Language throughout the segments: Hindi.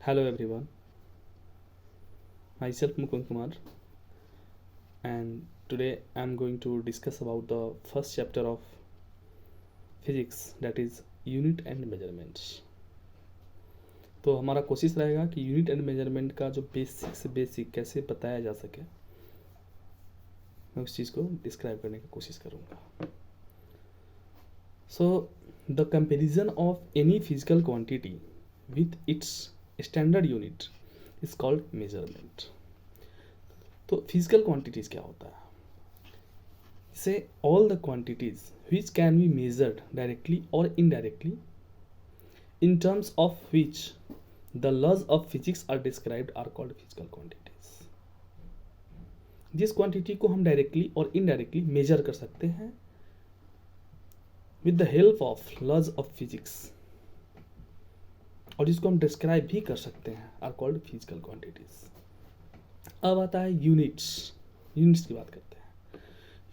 Hello everyone, myself Mukund Kumar, and today I'm going to discuss about the first chapter of physics, that is unit and measurements. तो हमारा कोशिश रहेगा कि यूनिट एंड मेजरमेंट का जो बेसिक से बेसिक कैसे बताया जा सके, मैं उस चीज़ को डिस्क्राइब करने की कोशिश करूँगा. So the comparison of any physical quantity with its standard unit is called measurement. तो फिजिकल क्वांटिटीज क्या होता है? से all the quantities which can be measured directly और indirectly in terms of which the laws of physics are described are called physical quantities. जिस क्वांटिटी को हम डायरेक्टली और इनडायरेक्टली मेजर कर सकते हैं with the help of laws of physics, और जिसको हम डिस्क्राइब भी कर सकते हैं, आर कॉल्ड फिजिकल क्वांटिटीज. अब आता है यूनिट्स. यूनिट्स की बात करते हैं.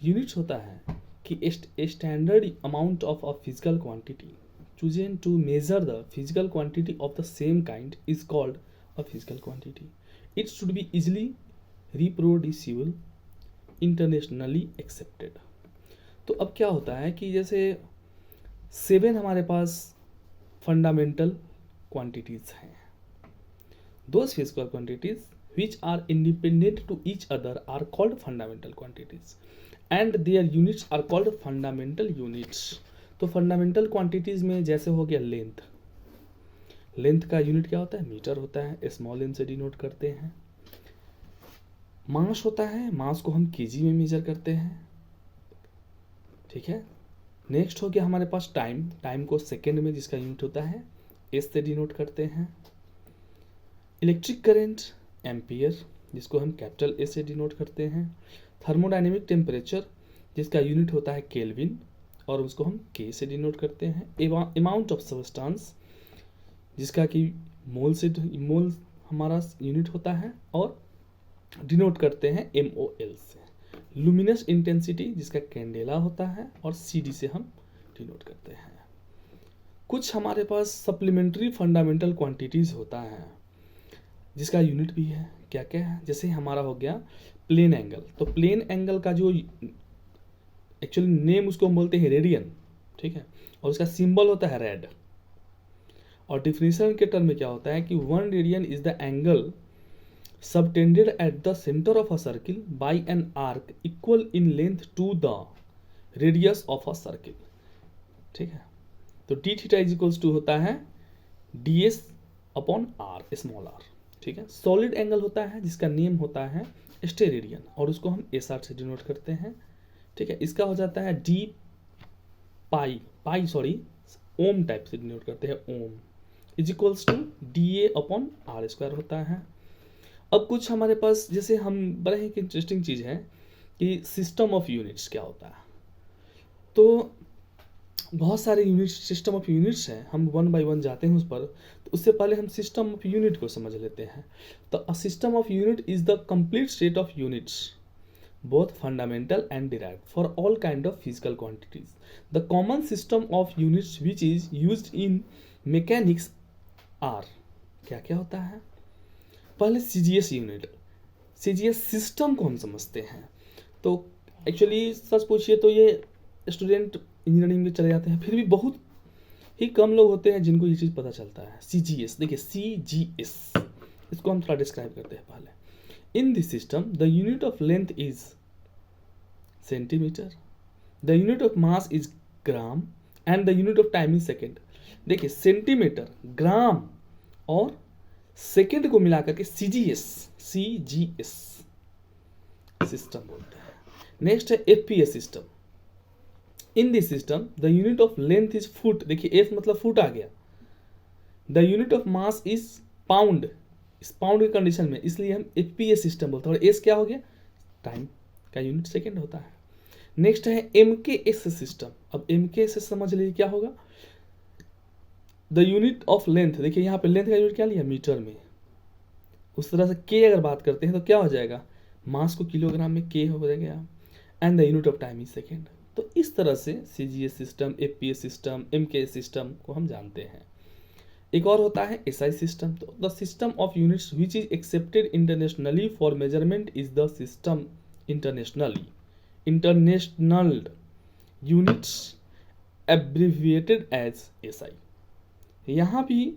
यूनिट्स होता है कि standard amount of a physical quantity chosen to measure the physical quantity of the same kind is called a physical quantity. It should be easily reproducible, internationally accepted. तो अब क्या होता है कि जैसे 7 हमारे पास फंडामेंटल क्वांटिटीज हैं. Those physical quantities which are independent to each other are called fundamental quantities and their units are called fundamental units. तो फंडामेंटल क्वांटिटीज़ में जैसे हो गया लेंथ. लेंथ का यूनिट क्या होता है? मीटर होता है, स्मॉल एन से डिनोट करते हैं. मास होता है, मास को हम केजी में मेजर करते हैं. ठीक है. नेक्स्ट हो गया हमारे पास टाइम. टाइम को सेकेंड में जिसका यूनिट होता है एस से डिनोट करते हैं. इलेक्ट्रिक करंट एम्पियर, जिसको हम कैपिटल ए से डिनोट करते हैं. थर्मोडाइनेमिक टेम्परेचर, जिसका यूनिट होता है केल्विन, और उसको हम के से डिनोट करते हैं. अमाउंट ऑफ सब्सटेंस, जिसका कि मोल से मोल हमारा यूनिट होता है, और डिनोट करते हैं MOL से. लुमिनस इंटेंसिटी, जिसका कैंडेला होता है, और CD से हम डिनोट करते हैं. कुछ हमारे पास सप्लीमेंट्री फंडामेंटल क्वांटिटीज़ होता है जिसका यूनिट भी है. क्या क्या है? जैसे हमारा हो गया प्लेन एंगल. तो प्लेन एंगल का जो एक्चुअली नेम उसको हम बोलते हैं रेडियन. ठीक है. और उसका सिंबल होता है रेड. और डिफिनेशन के टर्म में क्या होता है कि 1 radian is the angle subtended at the centre of a circle by an arc equal in length to the radius of a circle. ठीक है. तो d theta is equals to होता है DS upon R, small R. ठीक है. सॉलिड एंगल होता है जिसका नेम होता है स्टेरेडियन, और उसको हम SR से डिनोट करते हैं. ठीक है. इसका हो जाता है डी पाई ओम टाइप से डिनोट करते हैं. Ohm is equals to DA upon R square होता है. अब कुछ हमारे पास जैसे हम बड़ा ही इंटरेस्टिंग चीज़ है कि सिस्टम ऑफ यूनिट्स क्या होता है. तो बहुत सारे यूनिट्स, सिस्टम ऑफ यूनिट्स हैं. हम 1 बाय 1 जाते हैं उस पर. तो उससे पहले हम सिस्टम ऑफ यूनिट को समझ लेते हैं. तो a system of unit is the complete set of units both fundamental and derived for all kind of physical quantities. The common system of units which is used in mechanics are क्या क्या होता है? पहले CGS यूनिट. CGS सिस्टम को हम समझते हैं. तो एक्चुअली सच पूछिए तो ये स्टूडेंट इंजीनियरिंग में चले जाते हैं, फिर भी बहुत ही कम लोग होते हैं जिनको ये चीज़ पता चलता है. CGS देखिए, CGS इसको हम थोड़ा डिस्क्राइब करते हैं पहले. In this system, the unit of length is centimeter, the unit of mass is gram, and the unit of time is second. देखिए, सेंटीमीटर, ग्राम और सेकेंड को मिलाकर के CGS सिस्टम बोलते हैं. नेक्स्ट है FPS system. In this system the unit of length is foot. देखिए, F मतलब फुट आ गया. The unit of mass is pound. इस पाउंड की कंडीशन में इसलिए हम FPS सिस्टम बोलते हैं. और S क्या हो गया? टाइम का यूनिट सेकेंड होता है. नेक्स्ट है MKS सिस्टम. अब MKS समझ लीजिए क्या होगा. द यूनिट ऑफ लेंथ, देखिए यहाँ पे लेंथ का यूनिट क्या लिया? मीटर में. उस तरह से K अगर बात करते हैं तो क्या हो जाएगा? मास को किलोग्राम में K हो जाएगा. And the unit of time is second. तो इस तरह से CGS system, FPS system, MKS system को हम जानते हैं. एक और होता है एसआई सिस्टम। तो the system of units which is accepted internationally for measurement is the system international units abbreviated as SI. यहाँ भी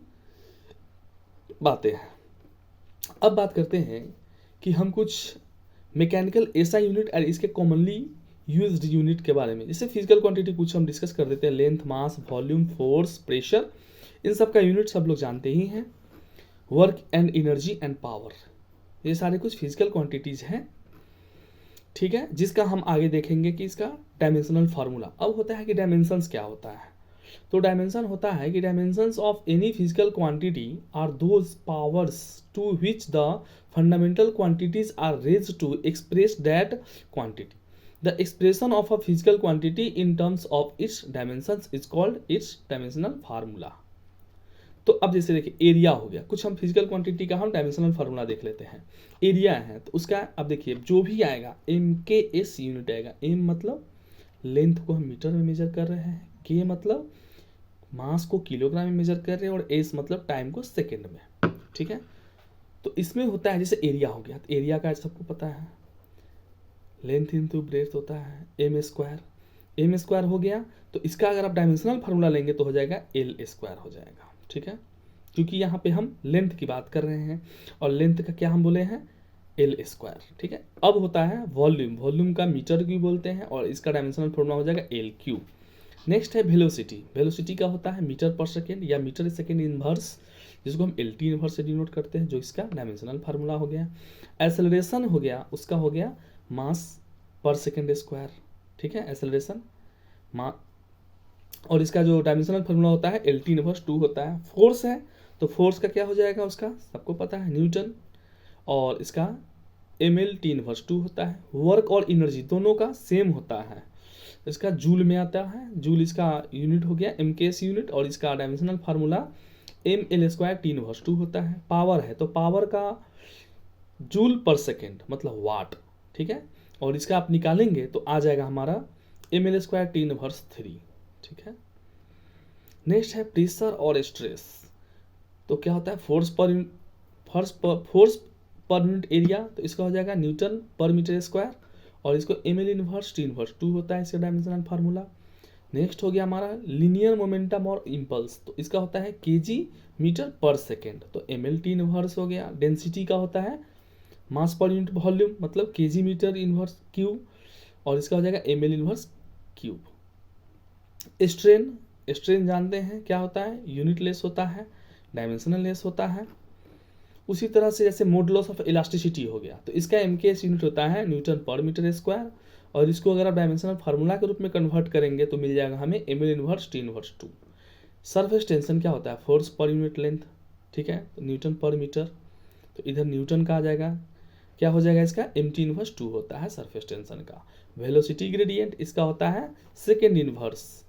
बातें हैं। अब बात करते हैं कि हम कुछ मैकेनिकल एसआई यूनिट और इसके कॉमनली यूज्ड यूनिट के बारे में। जैसे फिजिकल क्वांटिटी कुछ हम डिस्कस कर देते हैं, लेंथ, मास, वॉल्यूम, फोर्स, प्रेशर, इन सब का यूनिट सब लोग जानते ही हैं। Work and energy and power, ये सारे कुछ फिजिकल क्वांटिटीज हैं, ठीक है, जिसका हम आगे देखेंगे कि इसका डायमेंशनल फार्मूला। अब होता है कि डायमेंशंस क्या होता है। तो डायमेंशन होता है कि dimensions of any physical quantity are those powers to which the fundamental quantities are raised to express that quantity. The expression of a physical quantity in terms of its dimensions is called its dimensional formula. तो अब जैसे देखिए एरिया हो गया, कुछ हम फिजिकल क्वांटिटी का हम डायमेंशनल फार्मूला देख लेते हैं। एरिया है तो उसका अब देखिए जो भी आएगा एम के एस यूनिट आएगा। एम मतलब लेंथ को हम मीटर में मेजर कर रहे हैं, के मतलब मास को किलोग्राम में मेजर कर रहे हैं, और एस मतलब टाइम को सेकेंड में, ठीक है। तो इसमें होता है जैसे एरिया हो गया, तो एरिया का सबको पता है लेंथ इंटू ब्रेथ होता है एम स्क्वायर। एम स्क्वायर हो गया, तो इसका अगर आप डायमेंशनल फार्मूला लेंगे तो हो जाएगा एल स्क्वायर हो जाएगा, ठीक है, क्योंकि यहाँ पे हम लेंथ की बात कर रहे हैं और लेंथ का क्या हम बोले हैं एल स्क्वायर, ठीक है। अब होता है वॉल्यूम, वॉल्यूम का मीटर क्यूब बोलते हैं और इसका डायमेंशनल फार्मूला हो जाएगा एल क्यूब। नेक्स्ट है वेलोसिटी, वेलोसिटी का होता है मीटर पर सेकेंड या मीटर सेकेंड इनवर्स, जिसको हम एल टी इनवर्स से डिनोट करते हैं, जो इसका डायमेंशनल फार्मूला हो गया। एक्सेलरेशन हो गया, उसका हो गया मास पर सेकेंड स्क्वायर, ठीक है, एक्सेलरेशन और इसका जो डायमेंशनल फार्मूला होता है एल टी इनवर्स 2 होता है। फोर्स है तो फोर्स का क्या हो जाएगा, उसका सबको पता है न्यूटन, और इसका एम एल टी इनवर्स 2 होता है। वर्क और एनर्जी दोनों का सेम होता है, इसका जूल में आता है, जूल इसका यूनिट हो गया एम के एस यूनिट, और इसका dimensional formula M L square T inverse 2 होता है। पावर है तो पावर का जूल पर सेकेंड मतलब वाट, ठीक है, और इसका आप निकालेंगे तो आ जाएगा हमारा M L square T inverse 3, ठीक है। नेक्स्ट है प्रेशर और स्ट्रेस। तो क्या होता है फोर्स पर यूनिट एरिया, तो इसका हो जाएगा न्यूटन पर मीटर स्क्वायर, और इसको M L inverse T inverse 2 होता है इसका डायमेंशनल फार्मूला। नेक्स्ट हो गया हमारा लीनियर मोमेंटम और इम्पल्स, तो इसका होता है केजी मीटर पर सेकेंड, तो एम एल टी इनवर्स हो गया। डेंसिटी का होता है मास पर यूनिट वॉल्यूम मतलब केजी मीटर इनवर्स क्यूब, और इसका हो जाएगा M L inverse cube. Strain, strain जानते हैं क्या होता है, यूनिट लेस होता है, डायमेंशनल लेस होता है। उसी तरह से जैसे मॉडुलस ऑफ इलास्टिसिटी हो गया, तो इसका एम के एस यूनिट होता है न्यूटन पर मीटर स्क्वायर, और इसको अगर आप डायमेंशनल फार्मूला के रूप में कन्वर्ट करेंगे तो मिल जाएगा हमें M L inverse T inverse 2। Surface tension क्या होता है फोर्स पर यूनिट लेंथ, ठीक है, तो न्यूटन पर मीटर, तो इधर न्यूटन का आ जाएगा, क्या हो जाएगा इसका एम टी इनवर्स 2 होता है सरफेस टेंशन का। वेलोसिटी ग्रेडियंट इसका होता है सेकेंड इनवर्स,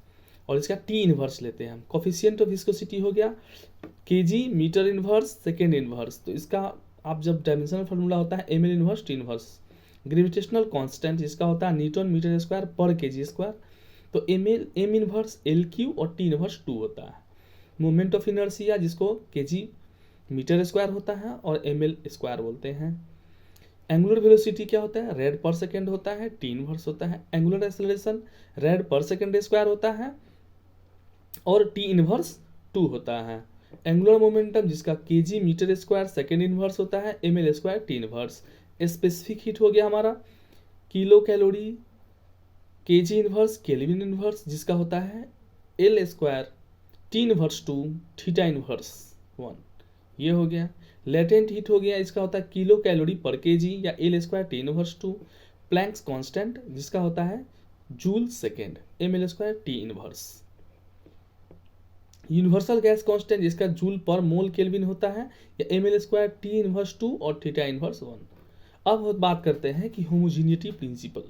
और इसका टी इनवर्स लेते हैं हम। कोफिशिएंट ऑफ विस्कोसिटी हो गया KG metre inverse second inverse, तो इसका आप जब डायमेंशनल फार्मूला होता है M L inverse T inverse. Gravitational constant जिसका होता है newton metre square per KG square, तो एम इनवर्स एल क्यू और टी इनवर्स 2 होता है। मोमेंट ऑफ इनर्शिया जिसको केजी मीटर स्क्वायर होता है और एम एल स्क्वायर बोलते हैं। एंगुलर वेलोसिटी क्या होता है रेड पर सेकेंड होता है, टी इनवर्स होता है। Angular acceleration rad per second square होता है और टी इनवर्स 2 होता है। एंगुलर मोमेंटम जिसका KG metre square second inverse होता है, M L square T inverse. Specific heat हो गया हमारा kilo calorie KG inverse kelvin inverse, जिसका होता है L square T inverse 2 theta inverse 1, ये हो गया। लेटेंट हीट हो गया, इसका होता है किलो कैलोरी पर केजी या L square T inverse 2। Planck's constant जिसका होता है joule second M L square T inverse. Universal gas constant जिसका जूल पर मोल केल्विन होता है या M L square T inverse 2 और थीटा इनवर्स 1। अब बात करते हैं कि होमोजीनियटी प्रिंसिपल।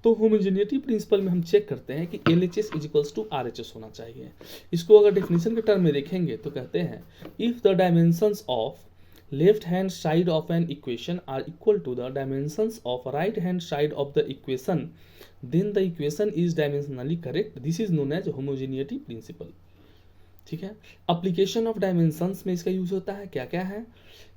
तो होमोजीनियटी प्रिंसिपल में हम चेक करते हैं कि LHS is equals to RHS होना चाहिए। इसको अगर डेफिनेशन के टर्म में देखेंगे तो कहते हैं if the dimensions of left hand side of an equation are equal to the dimensions of right hand side of the equation then the equation is dimensionally correct, this is known as homogeneity principle. ठीक है। अप्लीकेशन ऑफ डायमेंशंस में इसका यूज होता है, क्या क्या है,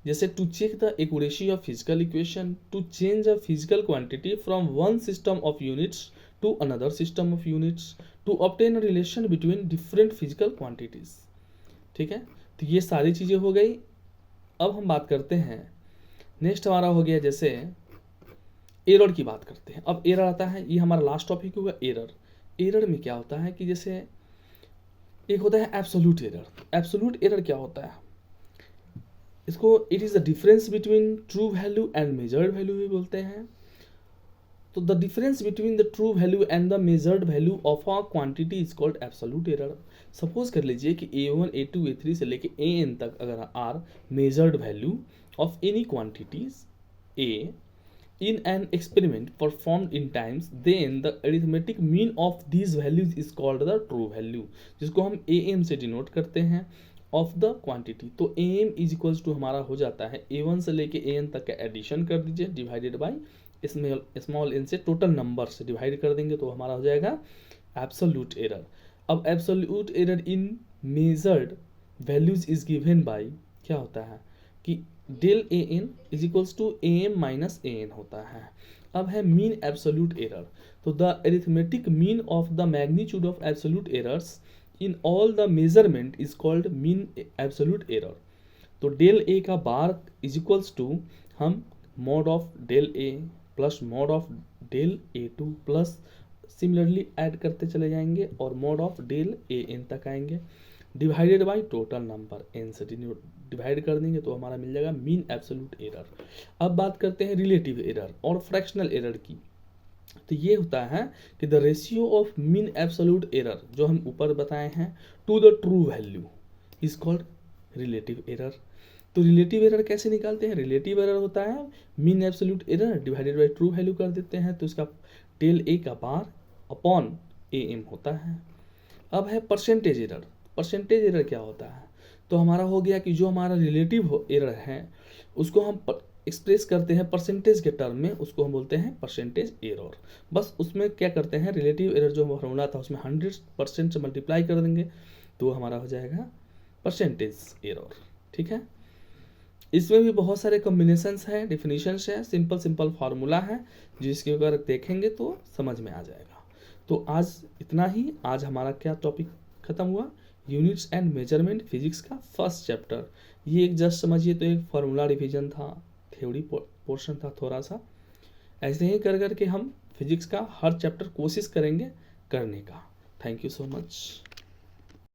जैसे to check the accuracy of physical equation, to change a physical quantity from one system of units to another system of units, to obtain a relation between different physical quantities. ठीक है, तो ये सारी चीज़ें हो गई। अब हम बात करते हैं, नेक्स्ट हमारा हो गया जैसे एरर की बात करते हैं। अब एरर आता है, ये हमारा लास्ट टॉपिक होगा एरर। एरर में क्या होता है कि जैसे एक होता है एब्सोल्यूट एरर। एब्सोल्यूट एरर क्या होता है, इसको it is the difference between true value and measured value भी बोलते हैं। तो the difference between the true value and the measured value of a quantity is called absolute error. Suppose कर लीजिए कि A1 A2 A3 से लेके AN तक अगर are measured value of any quantities A in an experiment performed in times, then the arithmetic mean of these values is called the true value, जिसको हम AM से डिनोट करते हैं ऑफ द क्वांटिटी। तो AM इज इक्वल्स टू हमारा हो जाता है A1 से लेके AN तक का एडिशन कर दीजिए डिवाइडेड बाई स्मॉल n से टोटल नंबर से डिवाइड कर देंगे तो हमारा हो जाएगा एब्सोल्यूट एरर। अब absolute error in measured values is given by क्या होता है कि del A N is equals to A M minus A N होता है। अब है मीन एब्सोल्यूट एरर। तो the arithmetic mean of the magnitude of absolute errors in all the measurement is called mean absolute error. तो डेल ए का बार इज इक्वल्स टू हम mod of del A plus mod of del A two plus similarly add करते चले जाएंगे और mod of del A N तक आएंगे divided by total number N से डिवाइड कर देंगे तो हमारा मिल जाएगा मीन एब्सोल्यूट एरर। अब बात करते हैं रिलेटिव एरर और फ्रैक्शनल एरर की। तो ये होता है कि the ratio of mean absolute error जो हम ऊपर बताए हैं to the true value is called relative error. तो रिलेटिव एरर कैसे निकालते हैं, रिलेटिव एरर होता है mean absolute error divided by true value कर देते हैं तो इसका डेल ए का बार अपॉन ए एम होता है। अब है परसेंटेज एरर। परसेंटेज एरर क्या होता है, तो हमारा हो गया कि जो हमारा रिलेटिव एरर है उसको हम एक्सप्रेस करते हैं परसेंटेज के टर्म में, उसको हम बोलते हैं परसेंटेज एरर। बस उसमें क्या करते हैं, रिलेटिव एरर जो फॉर्मूला था उसमें 100% से मल्टीप्लाई कर देंगे तो हमारा हो जाएगा परसेंटेज एरर। ठीक है, इसमें भी बहुत सारे कॉम्बिनेशंस हैं, डिफिनीशंस है, सिंपल फार्मूला है जिसके अगर देखेंगे तो समझ में आ जाएगा। तो आज इतना ही। आज हमारा क्या टॉपिक खत्म हुआ, यूनिट्स एंड मेजरमेंट फिजिक्स का फर्स्ट चैप्टर। ये एक जस्ट समझिए तो एक फार्मूला रिवीजन था, थ्योरी पोर्शन था थोड़ा सा। ऐसे ही कर करके हम फिजिक्स का हर चैप्टर कोशिश करेंगे करने का। Thank you so much.